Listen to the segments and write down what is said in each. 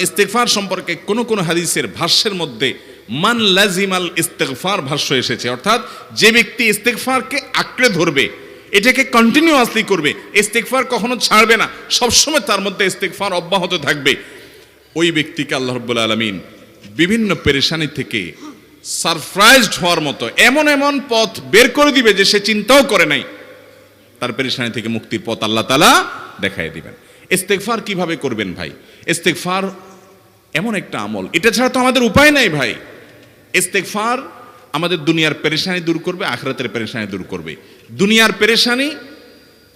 ইস্তেগফার সম্পর্কে কোন হাদিসের ভাষ্যের মধ্যে মান লাজিমাল ইস্তেগফার ভাষ্য এসেছে, অর্থাৎ যে ব্যক্তি ইস্তেগফারকে আঁকড়ে ধরবে, এটাকে কন্টিনিউয়াসলি করবে, ইস্তেগফার কখনো ছাড়বে না, সবসময় তার মধ্যে ইস্তেগফার অব্যাহত থাকবে, ওই ব্যক্তিকে আল্লাহ রাব্বুল আলামিন বিভিন্ন পেরেশানি থেকে সারপ্রাইজড হওয়ার মতো এমন এমন পথ বের করে দিবে যে সে চিন্তাও করে নাই, তার পেরেশানি থেকে মুক্তির পথ আল্লাহ তাআলা দেখায় দিবেন। ইস্তেগফার কিভাবে করবেন ভাই? ইস্তেগফার এমন একটা আমল, এটা ছাড়া তো আমাদের উপায় নাই ভাই। ইস্তেগফার আমাদের দুনিয়ার পেরেশানি দূর করবে, আখিরাতের পেরেশানি দূর করবে। দুনিয়ার পেরেশানি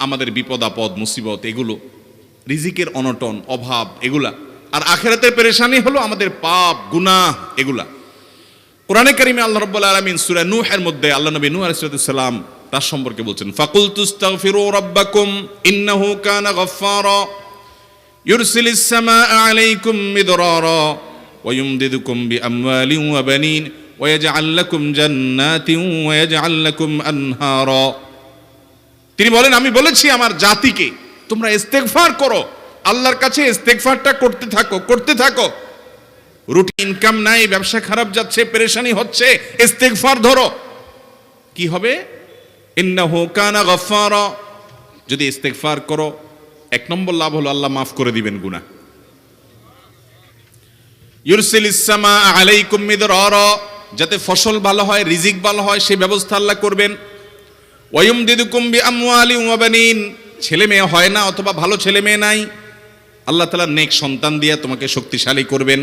আমাদের বিপদ আপদ মুসিবত, এগুলো রিজিকের অনটন অভাব এগুলা, আর আখিরাতের পেরেশানি হলো আমাদের পাপ গুনাহ এগুলা। কোরআনে কারিমে আল্লাহ রাব্বুল আলামিন সূরা নূহের মধ্যে আল্লাহ নবী নূহ আলাইহিস সালাম তার সম্পর্কে বলছেন, ফাকুলতুস্তাগফিরু রাব্বাকুম ইন্নাহু কানা গাফফারা ইউরসিলিস সামাআ আলাইকুম মিদরারা ওয়া ইউমদিদুকুম বিআমওয়ালিন ওয়া বানিন ওয়া ইয়াজআল লাকুম জান্নাতিন ওয়া ইয়াজআল লাকুম আনহারা। তিনি বলেন, আমি বলেছি আমার জাতিকে তোমরা ইস্তেগফার করো, আল্লাহর কাছে ইস্তেগফারটা করতে থাকো। রুটিন ইনকাম নাই, ব্যবসা খারাপ যাচ্ছে, পেরেশানি হচ্ছে, ইস্তেগফার ধরো, কি হবে? ইন্নাহু কানা গাফফারা। যদি ইস্তেগফার করো, এক নম্বর লাভ হলো আল্লাহ মাফ করে দিবেন গুনাহ। ইউরসিলিস সামাআ আলাইকুম মিদরারা, যাতে ফসল ভালো হয়, রিজিক ভালো হয়, সেই ব্যবস্থা আল্লাহ করবেন। ওয়া ইউমদিদুকুম বিআমওয়ালিন ওয়া বানিন, ছেলে মেয়ে হয় না অথবা ভালো ছেলে মেয়ে নাই, আল্লাহ তাআলা নেক সন্তান দিয়ে তোমাকে শক্তিশালী করবেন,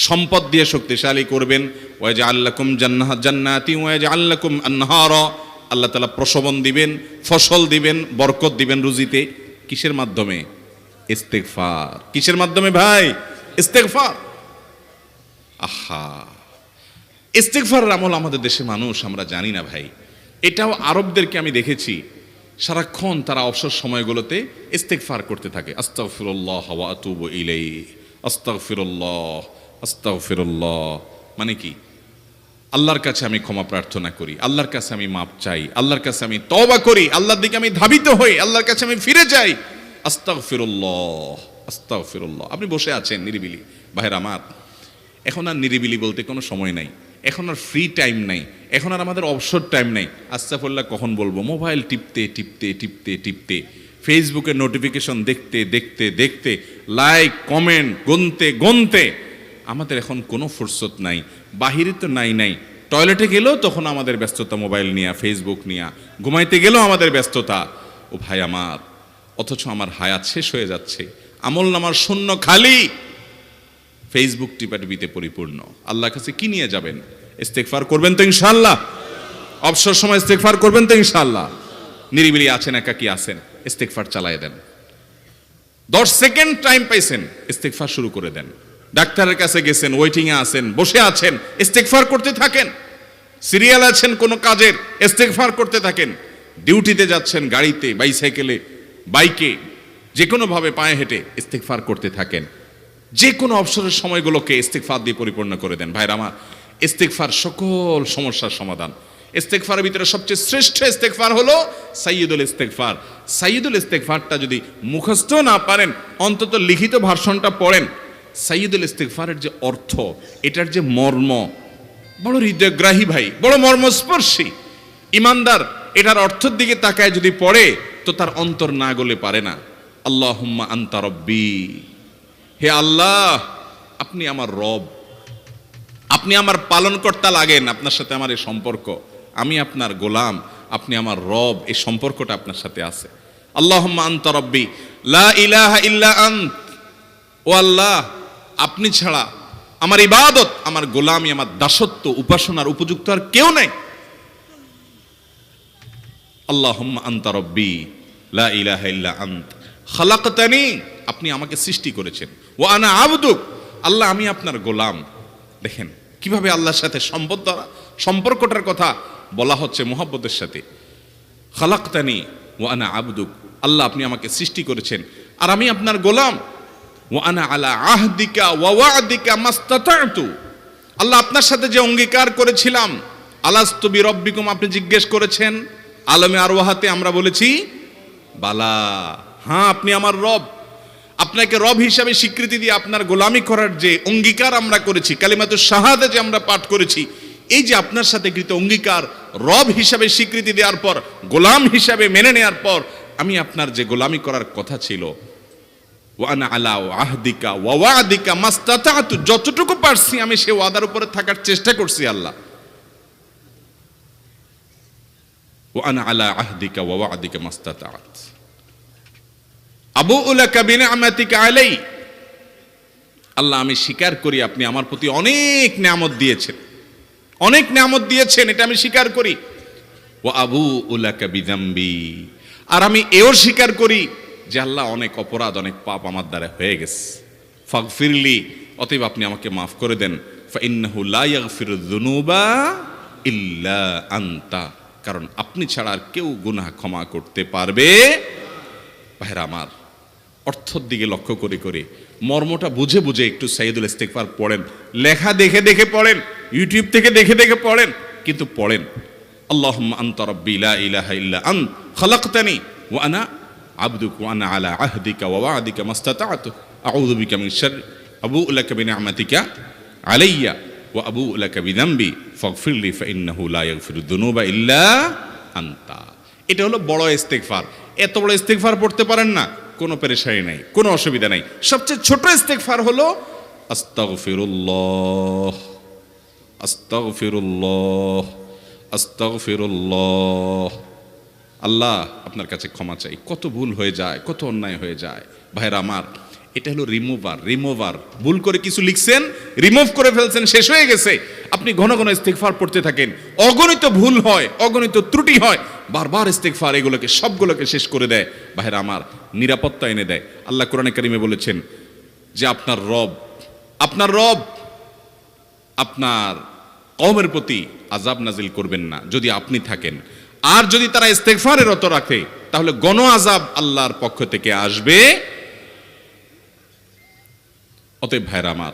সম্পদ দিয়ে শক্তিশালী করবেন। ওয়া ইয়াজআল লাকুম জান্নাতিন ওয়া ইয়াজআল লাকুম আনহারা, আল্লাহ তাআলা প্রসবন দিবেন, ফসল দিবেন, বরকত দিবেন রুজিতে। কিসের মাধ্যমে? ইস্তেগফার। কিসের মাধ্যমে ভাই? ইস্তেগফার। আহা, ইস্তেগফারের আমল আমাদের দেশে মানুষ আমরা জানি না ভাই। এটাও আরবদেরকে আমি দেখেছি, সারাক্ষণ তারা অবসর সময়গুলোতে ইস্তেগফার করতে থাকে, আস্তাগফিরুল্লাহ ওয়া আতুবু ইলাইহি, আস্তাগফিরুল্লাহ আস্তাগফিরুল্লাহ। মানে কি? আল্লাহর কাছে আমি ক্ষমা প্রার্থনা করি, আল্লাহর কাছে আমি মাপ চাই, আল্লাহর কাছে আমি তওবা করি, আল্লাহর দিকে আমি ধাবিত হই, আল্লাহর কাছে আমি ফিরে যাই, আস্তাগফিরুল্লাহ আস্তাগফিরুল্লাহ। আপনি বসে আছেন নিরিবিলি, ভাইরা আমার, এখন আর নিরিবিলি বলতে কোনো সময় নাই, এখন আর ফ্রি টাইম নাই, এখন আর আমাদের অবসর টাইম নাই। আস্তাগফিরুল্লাহ কখন বলবো? মোবাইল টিপতে টিপতে টিপতে টিপতে, ফেসবুকের নোটিফিকেশন দেখতে দেখতে দেখতে, লাইক কমেন্ট গুনতে গুনতে আমাদের এখন কোনো ফুরসত নাই। বাহিরে তো নাই, টয়লেটে গেলেও তখন আমাদের ব্যস্ততা মোবাইল নিয়ে, ফেসবুক নিয়ে, ঘুমাইতে গেলেও আমাদের ব্যস্ততা। ও ভাই আমার, অথচ আমার হায়াত শেষ হয়ে যাচ্ছে, আমল নামার শূন্য খালি, ফেসবুক টিপাটিপিতে পরিপূর্ণ। আল্লাহর কাছে কি নিয়ে যাবেন? ইস্তেগফার করবেন তো ইনশাআল্লাহ? অবসর সময় ইস্তেগফার করবেন তো ইনশাআল্লাহ? নিরিবিলি আছেন, একাকী আছেন, ইস্তেগফার চালায় দেন। 10 সেকেন্ড টাইম পাইছেন, ইস্তেগফার শুরু করে দেন। ডাক্তারের কাছে গেছেন, ওয়েটিং এ আছেন, বসে আছেন, ইস্তেগফার করতে থাকেন। সিরিয়াল আছেন কোনো কাজের, ইস্তেগফার করতে থাকেন। ডিউটিতে যাচ্ছেন, গাড়িতে, বাইসাইকেলে, বাইকে, যে কোনো ভাবে পায়ে হেঁটে ইস্তেগফার করতে থাকেন। যে কোনো অবসরের সময়গুলোকে ইস্তেগফার দিয়ে পরিপূর্ণ করে দেন। ভাইরা আমার, ইস্তেগফার সকল সমস্যার সমাধান। ইস্তেগফারের ভিতরে সবচেয়ে শ্রেষ্ঠ ইস্তেগফার হলো সাইয়্যিদুল ইস্তেগফার। সাইয়্যিদুল ইস্তেগফারটা যদি মুখস্থ না পারেন, অন্তত লিখিত ভার্সনটা পড়েন। সাইয়্যিদুল ইস্তেগফারের যে অর্থ, এটার যে মর্ম, বড় হৃদয়গ্রাহী ভাই, বড় মর্মস্পর্শী। ইমানদার এটার অর্থের দিকে তাকায় যদি পড়ে, তো তার অন্তর না গলে পারে না। আল্লাহুম্মা আনতা রব্বি, হে আল্লাহ আপনি আমার রব, আপনি আমার পালনকর্তা লাগেন, আপনার সাথে আমার এই সম্পর্ক, আমি আপনার গোলাম, আপনি আমার রব, এই সম্পর্কটা আপনার সাথে আছে। আল্লাহুম্মা আনতা রব্বি লা ইলাহা ইল্লা আন্ত, ও আল্লাহ আপনি ছাড়া আমার ইবাদত, আমার গোলামি, আমার দাসত্ব, উপাসনার উপযুক্ত আর কেউ নাই। আল্লাহুম্মা আনতা রব্বি লা ইলাহা ইল্লা আন্ত খালাকতানি, আপনি আমাকে সৃষ্টি করেছেন, ওয়া আনা আবদুক, আল্লাহ আমি আপনার গোলাম। দেখেন কিভাবে আল্লাহর সাথে সম্পর্কটার কথা বলা হচ্ছে মুহাব্বতের সাথে। খালাকতানি ওয়া আনা আবদুক, আল্লাহ আপনি আমাকে সৃষ্টি করেছেন আর আমি আপনার গোলাম। ওয়া আনা আলা আহদিকা ওয়া ওয়া'দিকা মাস্তাতা'তু, আল্লাহ আপনার সাথে যে অঙ্গীকার করেছিলাম, আলাস্তু বিরব্বিকুম, আপনি জিজ্ঞেস করেছেন, আলমে আরওয়াহাতে আমরা বলেছি বালা, হ্যাঁ আপনি আমার রব। আপনাকে রব হিসাবে স্বীকৃতি দিয়ে আপনার গোলামি করার যে অঙ্গীকার আমরা করেছি, কালিমাতুশ শাহাদা যে আমরা পাঠ করেছি, এই যে আপনার সাথে কৃত অঙ্গীকার, রব হিসাবে স্বীকৃতি দেওয়ার পর, গোলাম হিসাবে মেনে নেওয়ার পর, আমি আপনার যে গোলামি করার কথা ছিল, ওয়ানা আলা আহদিকা ওয়া ওয়াদিকা মাস্তাতাতু, যতটুকু পারছি আমি সে ওয়াদার উপরে থাকার চেষ্টা করছি আল্লাহ। ওয়ানা আলা আহদিকা ওয়া ওয়াদিকা মাস্তাতাত আবুউ লাকা বিনিআমাতিকা আলাই, আল্লাহ আমি স্বীকার করি আপনি আমার প্রতি অনেক নিয়ামত দিয়েছেন, অনেক নিয়ামত দিয়েছেন, এটা আমি স্বীকার করি। ওয়া আবুউ লাকা বিযামবি, আর আমি এও স্বীকার করি যে আল্লাহ অনেক অপরাধ, অনেক পাপ আমার দ্বারা হয়ে গেছে। ফাগফিরলি, অতএব আপনি আমাকে মাফ করে দেন। ফাইন্নাহু লা ইয়াগফিরুয যুনুবা ইল্লা আনতা, কারণ আপনি ছাড়া আর কেউ গুনাহ ক্ষমা করতে পারবে। ভাইরা আমার, অর্থের দিকে লক্ষ্য করে করে, মর্মটা বুঝে বুঝে একটু সাইয়্যিদুল ইস্তিগফার পড়েন। লেখা দেখে দেখে পড়েন, ইউটিউব থেকে দেখে দেখে পড়েন, কিন্তু পড়েন। আল্লাহুম্মা আনতা রাব্বি লা ইলাহা ইল্লা আনত খালাকতানি ওয়া আনা আবদুকা ওয়া আনা আলা আহদিকা ওয়া ওয়াদিকা মাস্তাতাতু আউযু বিকা মিন শাররি আবুউ লাকা বিনিআমাতিকা আলাইয়া ওয়া আবুউ লাকা বিযামবি ফাগফিরলি ফাইন্নাহু লা ইয়াগফিরুয যুনুবা ইল্লা আনতা। এটা হলো বড় ইস্তিগফার। এত বড় ইস্তিগফার পড়তে পারেন না, কোনো পেরেশানি নাই, কোনো অসুবিধা নাই। সবচেয়ে ছোট ইস্তিগফার হলো আস্তাগফিরুল্লাহ আস্তাগফিরুল্লাহ আস্তাগফিরুল্লাহ। আল্লাহ আপনার কাছে ক্ষমা চাই, কত ভুল হয়ে যায়, কত অন্যায় হয়ে যায়। ভাইরা আমার, এটা হলো রিমুভার। ভুল করে কিছু লিখছেন, রিমুভ করে ফেলছেন, শেষ হয়ে গেছে। আপনি ঘন ঘন ইস্তিগফার পড়তে থাকেন, অগণিত ভুল হয়, অগণিত ত্রুটি হয়, বারবার ইস্তিগফার এগুলোকে সবগুলোকে শেষ করে দেয়। ভাইরা আমার, নিরাপত্তা এনে দেয়। আল্লাহ কোরআনে কারিমে বলেছেন যে আপনার রব আপনার কওমের প্রতি আযাব নাজিল করবেন না যদি আপনি থাকেন। আর যদি তারা ইস্তিগফারে রত রাখে, তাহলে গণ আযাব আল্লাহর পক্ষ থেকে আসবে। অতএব ভাইরা আমার,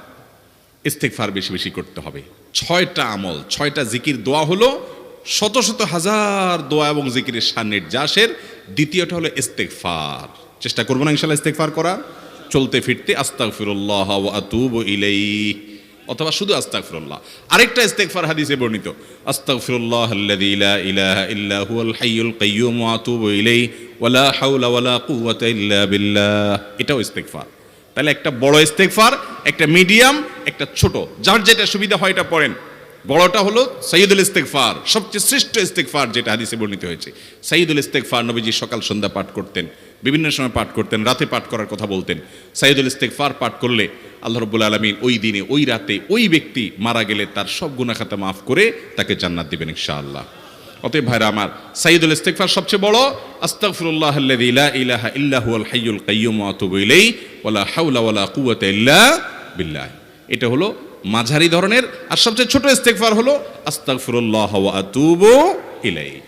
ইস্তিগফার বেশি বেশি করতে হবে। 6টা আমল, 6টা জিকির, দোয়া হলো শত শত হাজার দোয়া এবং জিকিরের সান্নিধ্যাসের। দ্বিতীয়টা হলো ইস্তিগফার। চেষ্টা করব না ইনশাআল্লাহ ইস্তিগফার করা, চলতে ফিরতে আস্তাগফিরুল্লাহ ওয়া আতুবু ইলাইহি, অথবা শুধু আস্তাগফিরুল্লাহ। আরেকটা ইস্তিগফার হাদিসে বর্ণিত, আস্তাগফিরুল্লাহাল্লাযী লা ইলাহা ইল্লা হুয়াল হাইয়ুল কাইয়্যুম ওয়া আতুবু ইলাইহি ওয়া লা হাওলা ওয়া লা কুওয়াতা ইল্লা বিল্লাহ। এটাও ইস্তিগফার। তাহলে একটা বড় ইস্তিগফার, একটা মিডিয়াম, একটা ছোট, যার যেটা সুবিধা হয় এটা পড়েন। বড়টা হলো সাইয়্যিদুল ইস্তিগফার, সবচেয়ে শ্রেষ্ঠ ইস্তিগফার যেটা হাদিসে বর্ণিত হয়েছে। সাইয়্যিদুল ইস্তিগফার নবীজি সকাল সন্ধ্যা পাঠ করতেন, বিভিন্ন সময় পাঠ করতেন, রাতে পাঠ করার কথা বলতেন। সাইয়্যিদুল ইস্তিগফার পাঠ করলে আল্লাহ রাব্বুল আলামিন ওই দিনে, ওই রাতে, ওই ব্যক্তি মারা গেলে তার সব গুনাহ খাতা মাফ করে তাকে জান্নাত দিবেন ইনশাআল্লাহ। অতএব ভাইরা আমার, সাইয়্যিদুল ইস্তিগফার সবচেয়ে বড়, আস্তাগফিরুল্লাহাল্লাযী লা ইলাহা ইল্লা হুয়াল হাইয়ুল কাইয়্যুম ওয়া আতুবু ইলাইহি ওয়া লা হাওলা ওয়া লা কুওয়াতা ইল্লা বিল্লাহ। এটা হলো মাঝারি ধরনের। আর সবচেয়ে ছোট ইস্তিগফার হলো আস্তাগফিরুল্লাহ ওয়া আতুবু ইলাইহি।